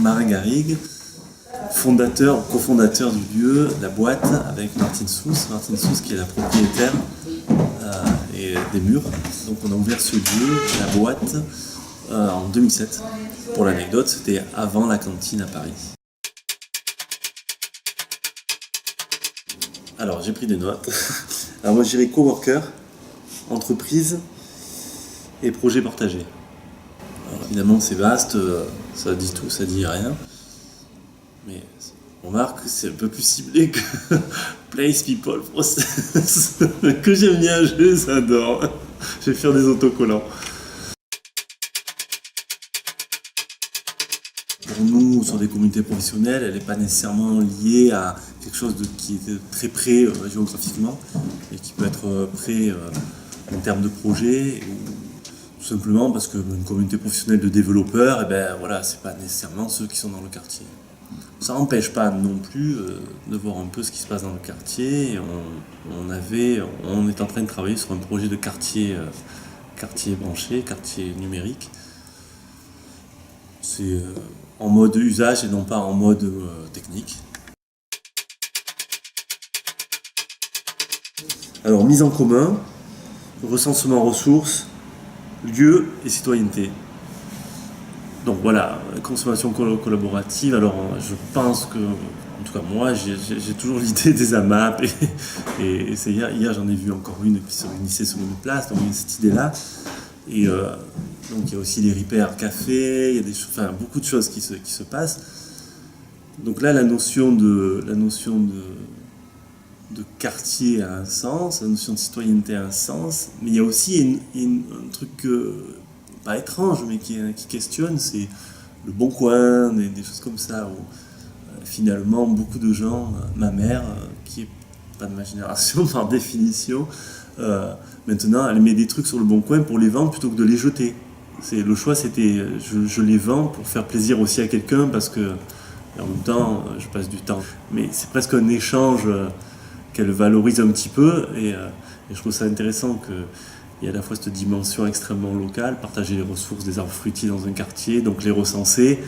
Marin Garrigue, cofondateur du lieu, la boîte, avec Martine Sousse. Martine Sousse qui est la propriétaire et des murs. Donc on a ouvert ce lieu, la boîte, en 2007. Pour l'anecdote, c'était avant la cantine à Paris. Alors j'ai pris des notes. Alors moi je dirais coworker, entreprise et projet partagé. Alors, évidemment c'est vaste, ça dit tout, ça dit rien. Mais on remarque que c'est un peu plus ciblé que Place, People, Process, que j'aime bien, je les adore. Je vais faire des autocollants. Pour nous, sur des communautés professionnelles, elle n'est pas nécessairement liée à quelque chose qui est très près géographiquement et qui peut être près en termes de projet, ou tout simplement parce qu'une communauté professionnelle de développeurs, c'est pas nécessairement ceux qui sont dans le quartier. Ça n'empêche pas non plus de voir un peu ce qui se passe dans le quartier. On est en train de travailler sur un projet de quartier branché, quartier numérique. C'est en mode usage et non pas en mode technique. Alors, mise en commun, recensement ressources, lieu et citoyenneté. Donc voilà, consommation collaborative. Alors je pense que, en tout cas moi, j'ai toujours l'idée des AMAP et c'est hier j'en ai vu encore une qui se réunissait sur une place, donc il y a cette idée-là. Et donc il y a aussi les repères café, il y a beaucoup de choses qui se passent. Donc là la notion de quartier a un sens, la notion de citoyenneté a un sens, mais il y a aussi un truc pas étrange, mais qui questionne, c'est le bon coin, des choses comme ça, où finalement beaucoup de gens, ma mère, qui est pas de ma génération par définition, maintenant elle met des trucs sur le bon coin pour les vendre plutôt que de les jeter. Le choix c'était je les vends pour faire plaisir aussi à quelqu'un parce que en même temps je passe du temps. Mais c'est presque un échange qu'elle valorise un petit peu et je trouve ça intéressant qu'il y a à la fois cette dimension extrêmement locale, partager les ressources des arbres fruitiers dans un quartier, donc les recenser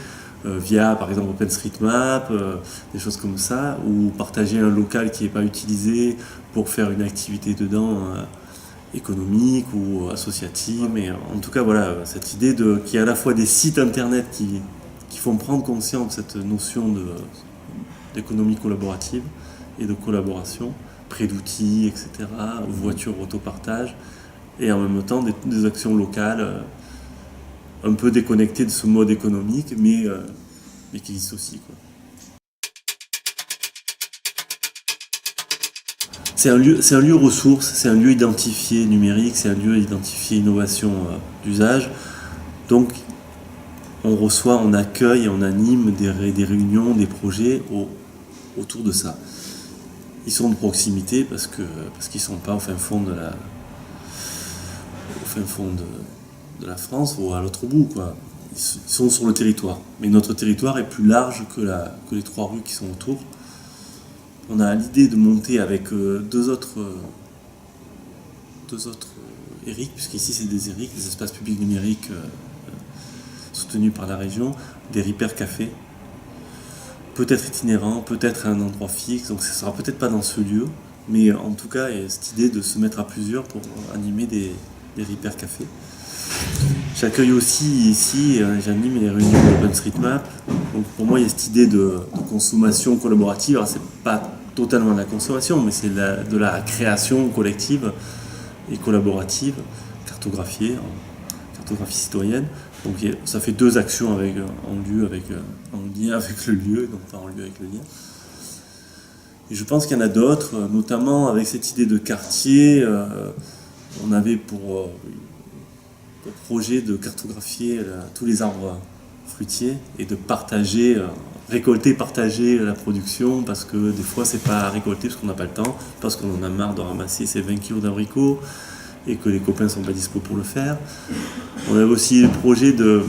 via par exemple OpenStreetMap, des choses comme ça, ou partager un local qui n'est pas utilisé pour faire une activité dedans économique ou associative. Mais en tout cas voilà, cette idée qu'il y a à la fois des sites internet qui font prendre conscience de cette notion d'économie collaborative et de collaboration, prêt d'outils, etc., voitures autopartage, et en même temps des actions locales un peu déconnectées de ce mode économique, mais qui existent aussi, quoi. C'est un lieu ressource, c'est un lieu identifié numérique, c'est un lieu identifié innovation d'usage. Donc on reçoit, on accueille, on anime des réunions, des projets autour de ça. Ils sont de proximité parce qu'ils ne sont pas au fin fond de la France ou à l'autre bout, quoi. Ils sont sur le territoire. Mais notre territoire est plus large que les 3 rues qui sont autour. On a l'idée de monter avec deux autres ERIC, puisqu'ici c'est des ERIC, des espaces publics numériques soutenus par la région, des repères cafés, peut-être itinérants, peut-être à un endroit fixe, donc ça ne sera peut-être pas dans ce lieu, mais en tout cas il y a cette idée de se mettre à plusieurs pour animer des repères cafés. J'accueille aussi ici, j'anime les réunions d'OpenStreetMap. Donc pour moi, il y a cette idée de consommation collaborative. Alors c'est pas totalement de la consommation, mais c'est de la création collective et collaborative, cartographie citoyenne. Donc ça fait 2 actions en lien avec le lieu, donc pas en lieu avec le lien. Et je pense qu'il y en a d'autres, notamment avec cette idée de quartier. On avait pour projet de cartographier tous les arbres fruitiers et de récolter, partager la production, parce que des fois c'est pas à récolter parce qu'on n'a pas le temps, parce qu'on en a marre de ramasser ces 20 kilos d'abricots et que les copains sont pas dispo pour le faire. On avait aussi le projet de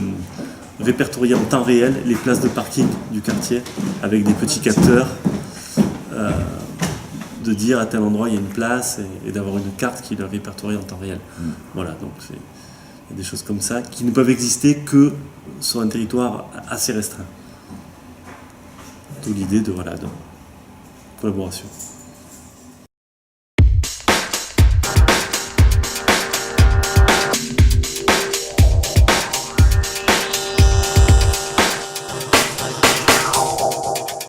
répertorier en temps réel les places de parking du quartier avec des petits capteurs, de dire à tel endroit il y a une place et d'avoir une carte qui le répertorie en temps réel. Voilà, donc il y a des choses comme ça qui ne peuvent exister que sur un territoire assez restreint. D'où l'idée de, voilà, de collaboration.